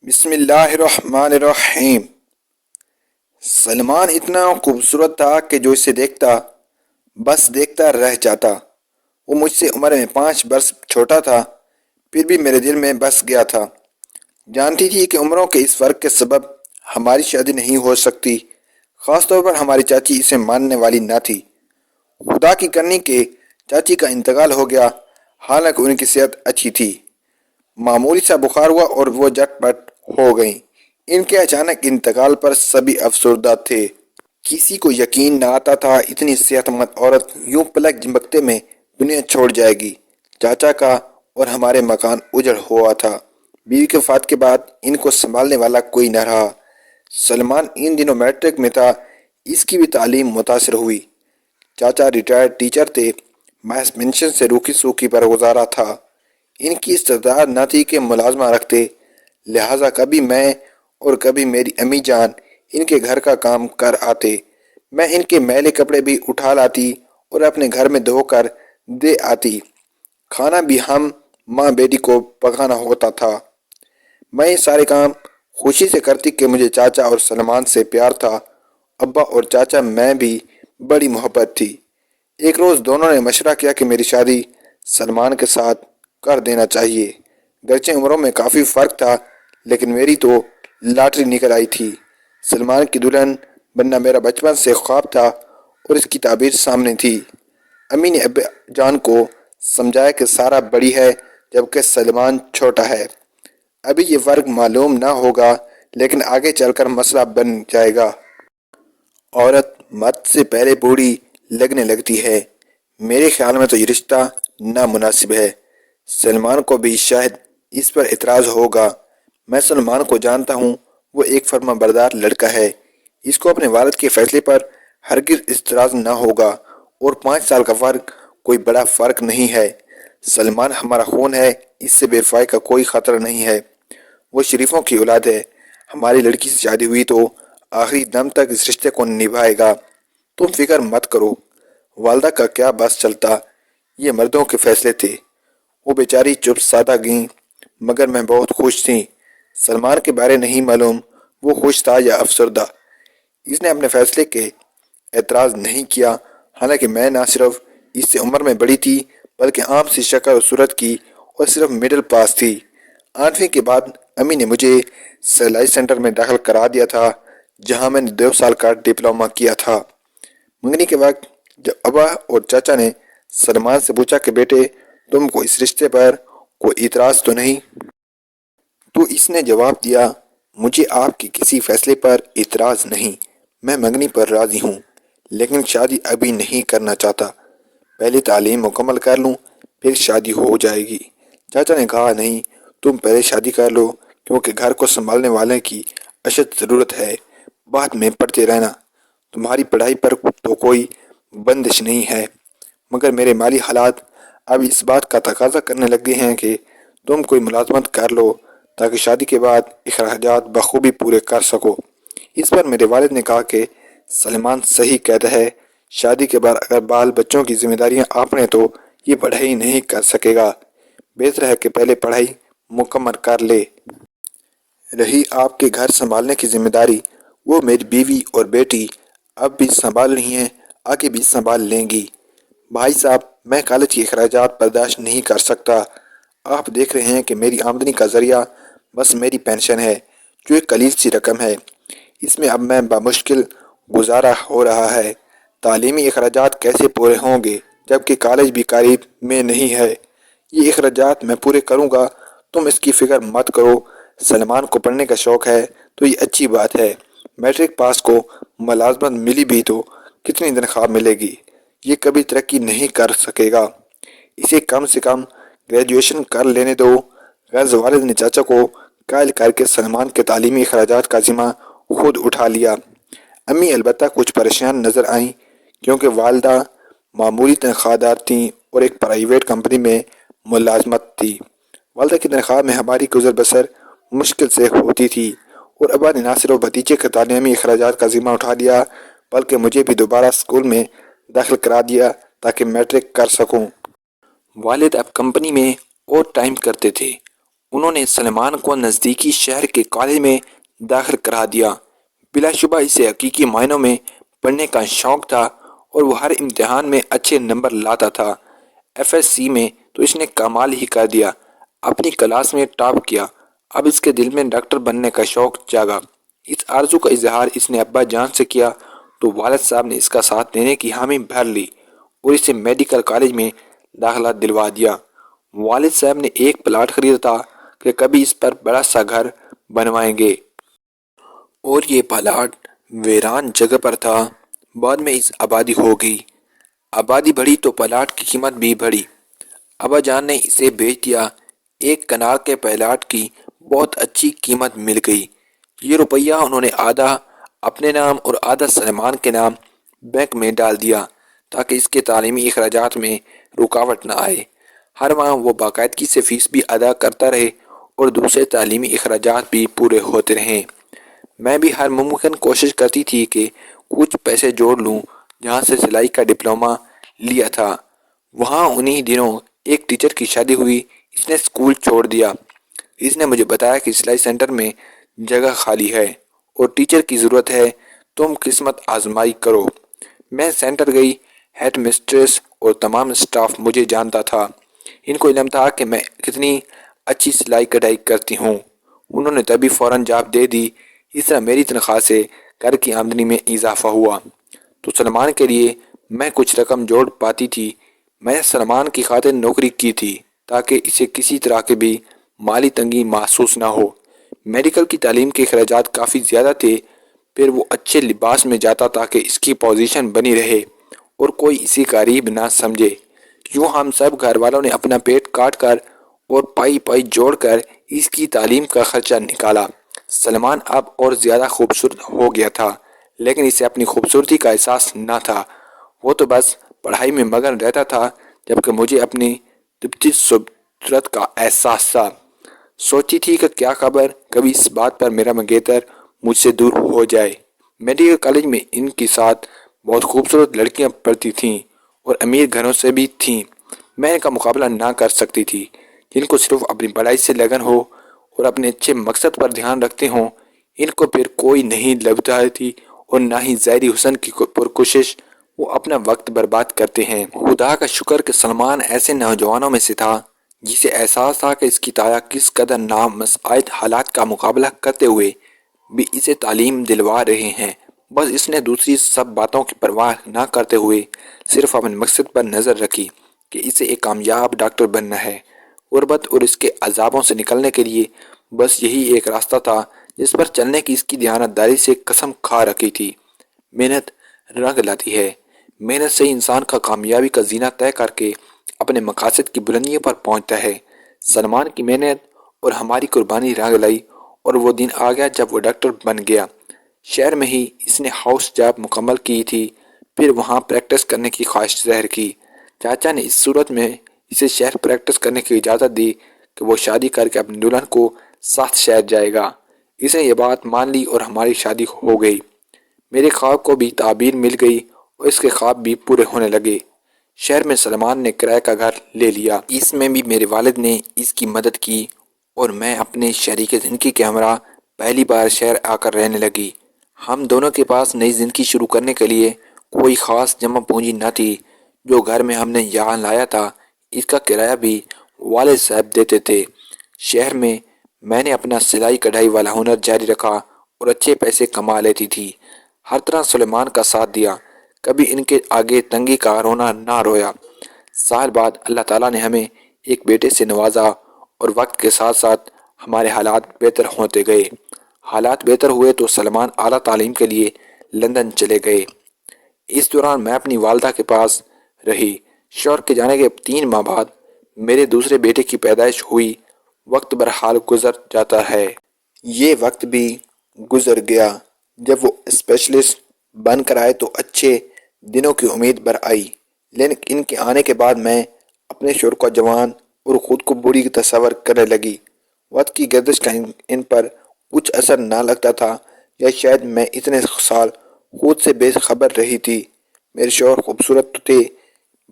بسم اللہ الرحمن الرحیم۔ سلمان اتنا خوبصورت تھا کہ جو اسے دیکھتا بس دیکھتا رہ جاتا۔ وہ مجھ سے عمر میں 5 برس چھوٹا تھا، پھر بھی میرے دل میں بس گیا تھا۔ جانتی تھی کہ عمروں کے اس فرق کے سبب ہماری شادی نہیں ہو سکتی، خاص طور پر ہماری چاچی اسے ماننے والی نہ تھی۔ خدا کی کرنی کہ چاچی کا انتقال ہو گیا، حالانکہ ان کی صحت اچھی تھی۔ معمولی سا بخار ہوا اور وہ جٹ پٹ ہو گئیں۔ ان کے اچانک انتقال پر سبھی افسردہ تھے۔ کسی کو یقین نہ آتا تھا اتنی صحت مند عورت یوں پلک جھپکتے میں دنیا چھوڑ جائے گی۔ چاچا کا اور ہمارے مکان اجڑ ہوا تھا۔ بیوی کے وفات کے بعد ان کو سنبھالنے والا کوئی نہ رہا۔ سلمان ان دنوں میٹرک میں تھا، اس کی بھی تعلیم متاثر ہوئی۔ چاچا ریٹائرڈ ٹیچر تھے، محض پینشن سے روکھی سوکھی پر گزارا تھا۔ ان کی استطاعت نہ تھی کہ ملازمہ رکھتے، لہٰذا کبھی میں اور کبھی میری امی جان ان کے گھر کا کام کر آتے۔ میں ان کے میلے کپڑے بھی اٹھا لاتی اور اپنے گھر میں دھو کر دے آتی۔ کھانا بھی ہم ماں بیٹی کو پکانا ہوتا تھا۔ میں یہ سارے کام خوشی سے کرتی کہ مجھے چاچا اور سلمان سے پیار تھا۔ ابا اور چاچا میں بھی بڑی محبت تھی۔ ایک روز دونوں نے مشورہ کیا کہ میری شادی سلمان کے ساتھ کر دینا چاہیے۔ گرچہ عمروں میں کافی فرق تھا، لیکن میری تو لاٹری نکل آئی تھی۔ سلمان کی دلہن بننا میرا بچپن سے خواب تھا اور اس کی تعبیر سامنے تھی۔ امی نے ابا جان کو سمجھایا کہ سارا بڑی ہے جبکہ سلمان چھوٹا ہے۔ ابھی یہ فرق معلوم نہ ہوگا، لیکن آگے چل کر مسئلہ بن جائے گا۔ عورت مرد سے پہلے بوڑھی لگنے لگتی ہے۔ میرے خیال میں تو یہ رشتہ نامناسب ہے۔ سلمان کو بھی شاید اس پر اعتراض ہوگا۔ میں سلمان کو جانتا ہوں، وہ ایک فرما بردار لڑکا ہے۔ اس کو اپنے والد کے فیصلے پر ہرگز اعتراض نہ ہوگا، اور 5 سال کا فرق کوئی بڑا فرق نہیں ہے۔ سلمان ہمارا خون ہے، اس سے بے وفائی کا کوئی خطرہ نہیں ہے۔ وہ شریفوں کی اولاد ہے۔ ہماری لڑکی سے شادی ہوئی تو آخری دم تک اس رشتے کو نبھائے گا۔ تم فکر مت کرو۔ والدہ کا کیا بس چلتا، یہ مردوں کے فیصلے تھے۔ وہ بیچاری چپ سادہ گئیں، مگر میں بہت خوش تھی۔ سلمان کے بارے نہیں معلوم وہ خوش تھا یا افسردہ۔ اس نے اپنے فیصلے کے اعتراض نہیں کیا، حالانکہ میں نہ صرف اس سے عمر میں بڑی تھی بلکہ عام سی شکل و صورت کی اور صرف مڈل پاس تھی۔ 8ویں کے بعد امی نے مجھے سلائی سینٹر میں داخل کرا دیا تھا، جہاں میں نے 2 سال کا ڈپلومہ کیا تھا۔ منگنی کے وقت جب ابا اور چاچا نے سلمان سے پوچھا کہ بیٹے تم کو اس رشتے پر کوئی اعتراض تو نہیں، تو اس نے جواب دیا مجھے آپ کے کسی فیصلے پر اعتراض نہیں۔ میں منگنی پر راضی ہوں، لیکن شادی ابھی نہیں کرنا چاہتا۔ پہلے تعلیم مکمل کر لوں، پھر شادی ہو جائے گی۔ چاچا نے کہا نہیں، تم پہلے شادی کر لو، کیونکہ گھر کو سنبھالنے والے کی اشد ضرورت ہے۔ بعد میں پڑھتے رہنا۔ تمہاری پڑھائی پر تو کوئی بندش نہیں ہے، مگر میرے مالی حالات اب اس بات کا تقاضا کرنے لگے ہیں کہ تم کوئی ملازمت کر لو تاکہ شادی کے بعد اخراجات بخوبی پورے کر سکو۔ اس پر میرے والد نے کہا کہ سلمان صحیح کہتا ہے، شادی کے بعد اگر بال بچوں کی ذمہ داریاں آپ نے تو یہ پڑھائی نہیں کر سکے گا۔ بہتر ہے کہ پہلے پڑھائی مکمل کر لے۔ رہی آپ کے گھر سنبھالنے کی ذمہ داری، وہ میری بیوی اور بیٹی اب بھی سنبھال رہی ہیں، آگے بھی سنبھال لیں گی۔ بھائی صاحب، میں کالج کے اخراجات برداشت نہیں کر سکتا۔ آپ دیکھ رہے ہیں کہ میری آمدنی کا ذریعہ بس میری پینشن ہے، جو ایک قلیل سی رقم ہے۔ اس میں اب میں بمشکل گزارا ہو رہا ہے۔ تعلیمی اخراجات کیسے پورے ہوں گے جبکہ کالج بھی قریب میں نہیں ہے؟ یہ اخراجات میں پورے کروں گا، تم اس کی فکر مت کرو۔ سلمان کو پڑھنے کا شوق ہے تو یہ اچھی بات ہے۔ میٹرک پاس کو ملازمت ملی بھی تو کتنی تنخواہ ملے گی؟ یہ کبھی ترقی نہیں کر سکے گا۔ اسے کم سے کم گریجویشن کر لینے دو۔ غرض والد نے چاچا کو قائل کر کے سلمان کے تعلیمی اخراجات کا ذمہ خود اٹھا لیا۔ امی البتہ کچھ پریشان نظر آئیں، کیونکہ والدہ معمولی تنخواہ دار تھیں اور ایک پرائیویٹ کمپنی میں ملازمت تھی۔ والدہ کی تنخواہ میں ہماری گزر بسر مشکل سے ہوتی تھی، اور ابا نے نہ صرف بھتیجے کے تعلیمی اخراجات کا ذمہ اٹھا لیا بلکہ مجھے بھی دوبارہ اسکول میں داخل کرا دیا تاکہ میٹرک کر سکوں۔ والد اب کمپنی میں اوور ٹائم کرتے تھے انہوں نے سلمان کو نزدیکی شہر کے کالج میں داخل کرا دیا۔ بلا شبہ اسے حقیقی معنوں میں پڑھنے کا شوق تھا اور وہ ہر امتحان میں اچھے نمبر لاتا تھا۔ ایف ایس سی میں تو اس نے کمال ہی کر دیا، اپنی کلاس میں ٹاپ کیا۔ اب اس کے دل میں ڈاکٹر بننے کا شوق جاگا۔ اس آرزو کا اظہار اس نے ابا جان سے کیا تو والد صاحب نے اس کا ساتھ دینے کی حامی بھر لی اور اسے میڈیکل کالج میں داخلہ دلوا دیا۔ والد صاحب نے ایک پلاٹ خریدا تھا کہ کبھی اس پر بڑا سا گھر بنوائیں گے، اور یہ پلاٹ ویران جگہ پر تھا۔ بعد میں اس آبادی ہو گئی، آبادی بڑھی تو پلاٹ کی قیمت بھی بڑھی۔ ابا جان نے اسے بیچ دیا۔ ایک کنال کے پلاٹ کی بہت اچھی قیمت مل گئی۔ یہ روپیہ انہوں نے آدھا اپنے نام اور آدھا سلمان کے نام بینک میں ڈال دیا تاکہ اس کے تعلیمی اخراجات میں رکاوٹ نہ آئے۔ ہر ماہ وہ باقاعدگی سے فیس بھی ادا کرتا رہے اور دوسرے تعلیمی اخراجات بھی پورے ہوتے رہیں۔ میں بھی ہر ممکن کوشش کرتی تھی کہ کچھ پیسے جوڑ لوں۔ جہاں سے سلائی کا ڈپلومہ لیا تھا وہاں انہی دنوں ایک ٹیچر کی شادی ہوئی۔ اس نے اسکول چھوڑ دیا۔ اس نے مجھے بتایا کہ سلائی سینٹر میں جگہ خالی ہے اور ٹیچر کی ضرورت ہے، تم قسمت آزمائی کرو۔ میں سینٹر گئی۔ ہیڈ مسٹریس اور تمام اسٹاف مجھے جانتا تھا۔ ان کو علم تھا کہ میں کتنی اچھی سلائی کڑھائی کرتی ہوں۔ انہوں نے تبھی فوراً جواب دے دی۔ اس طرح میری تنخواہ سے گھر کی آمدنی میں اضافہ ہوا تو سلمان کے لیے میں کچھ رقم جوڑ پاتی تھی۔ میں نے سلمان کی خاطر نوکری کی تھی تاکہ اسے کسی طرح کی بھی مالی تنگی محسوس نہ ہو۔ میڈیکل کی تعلیم کے اخراجات کافی زیادہ تھے۔ پھر وہ اچھے لباس میں جاتا تاکہ اس کی پوزیشن بنی رہے اور کوئی اسی قریب نہ سمجھے۔ یوں ہم سب گھر والوں نے اپنا پیٹ کاٹ کر اور پائی پائی جوڑ کر اس کی تعلیم کا خرچہ نکالا۔ سلمان اب اور زیادہ خوبصورت ہو گیا تھا، لیکن اسے اپنی خوبصورتی کا احساس نہ تھا۔ وہ تو بس پڑھائی میں مگن رہتا تھا، جبکہ مجھے اپنی طبعی صورت کا احساس تھا۔ سوچتی تھی کہ کیا خبر کبھی اس بات پر میرا منگیتر مجھ سے دور ہو جائے۔ میڈیکل کالج میں ان کے ساتھ بہت خوبصورت لڑکیاں پڑھتی تھیں اور امیر گھروں سے بھی تھیں۔ میں ان کا مقابلہ نہ کر سکتی تھی۔ جن کو صرف اپنی پڑھائی سے لگن ہو اور اپنے اچھے مقصد پر دھیان رکھتے ہوں، ان کو پھر کوئی نہیں لبھتا تھی اور نہ ہی ظاہری حسن کی پرکشش وہ اپنا وقت برباد کرتے ہیں۔ خدا کا شکر کہ سلمان ایسے نوجوانوں میں سے تھا جسے احساس تھا کہ اس کی تایا کس قدر نامساعد حالات کا مقابلہ کرتے ہوئے بھی اسے تعلیم دلوا رہے ہیں۔ بس اس نے دوسری سب باتوں کی پرواہ نہ کرتے ہوئے صرف اپنے مقصد پر نظر رکھی کہ اسے ایک کامیاب ڈاکٹر بننا ہے۔ غربت اور اس کے عذابوں سے نکلنے کے لیے بس یہی ایک راستہ تھا جس پر چلنے کی اس کی دیانتداری سے قسم کھا رکھی تھی۔ محنت رنگ لاتی ہے۔ محنت سے انسان کا کامیابی کا زینہ طے کر کے اپنے مقاصد کی بلندیوں پر پہنچتا ہے۔ سلمان کی محنت اور ہماری قربانی رنگ لائی اور وہ دن آ گیا جب وہ ڈاکٹر بن گیا۔ شہر میں ہی اس نے ہاؤس جاب مکمل کی تھی، پھر وہاں پریکٹس کرنے کی خواہش ظاہر کی۔ چاچا نے اس صورت میں اسے شہر پریکٹس کرنے کی اجازت دی کہ وہ شادی کر کے اپنی دلہن کو ساتھ شہر جائے گا۔ اس نے یہ بات مان لی اور ہماری شادی ہو گئی۔ میرے خواب کو بھی تعبیر مل گئی اور اس کے خواب بھی پورے ہونے لگے۔ شہر میں سلمان نے کرائے کا گھر لے لیا۔ اس میں بھی میرے والد نے اس کی مدد کی اور میں اپنے شریک زندگی کے ہمراہ پہلی بار شہر آ کر رہنے لگی۔ ہم دونوں کے پاس نئی زندگی شروع کرنے کے لیے کوئی خاص جمع پونجی نہ تھی۔ جو گھر میں ہم نے یہاں لایا تھا اس کا کرایہ بھی والد صاحب دیتے تھے۔ شہر میں میں نے اپنا سلائی کڑھائی والا ہنر جاری رکھا اور اچھے پیسے کما لیتی تھی۔ ہر طرح سلیمان کا ساتھ دیا، کبھی ان کے آگے تنگی کا رونا نہ رویا۔ سال بعد اللہ تعالیٰ نے ہمیں ایک بیٹے سے نوازا اور وقت کے ساتھ ساتھ ہمارے حالات بہتر ہوتے گئے۔ حالات بہتر ہوئے تو سلمان اعلیٰ تعلیم کے لیے لندن چلے گئے۔ اس دوران میں اپنی والدہ کے پاس رہی۔ شوہر کے جانے کے 3 ماہ بعد میرے دوسرے بیٹے کی پیدائش ہوئی۔ وقت برحال گزر جاتا ہے۔ یہ وقت بھی گزر گیا۔ جب وہ اسپیشلسٹ بن کر آئے تو اچھے دنوں کی امید بر آئی، لیکن ان کے آنے کے بعد میں اپنے شوہر کو جوان اور خود کو بوڑھی تصور کرنے لگی۔ وقت کی گردش کا ان پر کچھ اثر نہ لگتا تھا، یا شاید میں اتنے سال خود سے بے خبر رہی تھی۔ میرے شوہر خوبصورت تو تھے،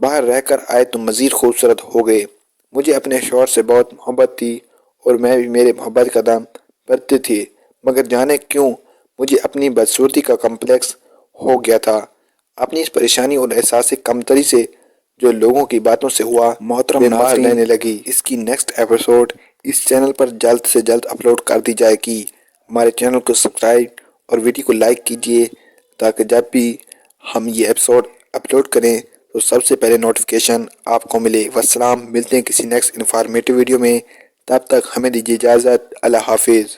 باہر رہ کر آئے تو مزید خوبصورت ہو گئے۔ مجھے اپنے شوہر سے بہت محبت تھی اور میں بھی میرے محبت کا دام بڑھتے تھے، مگر جانے کیوں مجھے اپنی بدصورتی کا کمپلیکس ہو گیا تھا۔ اپنی اس پریشانی اور احساس کمتری سے جو لوگوں کی باتوں سے ہوا محترم ناظرین لینے لگی۔ اس کی نیکسٹ ایپیسوڈ اس چینل پر جلد سے جلد اپلوڈ کر دی جائے گی۔ ہمارے چینل کو سبسکرائب اور ویڈیو کو لائک کیجئے تاکہ جب بھی ہم یہ ایپیسوڈ اپلوڈ کریں تو سب سے پہلے نوٹیفیکیشن آپ کو ملے۔ والسلام، ملتے ہیں کسی نیکسٹ انفارمیٹیو ویڈیو میں، تب تک ہمیں دیجیے اجازت۔ اللہ حافظ۔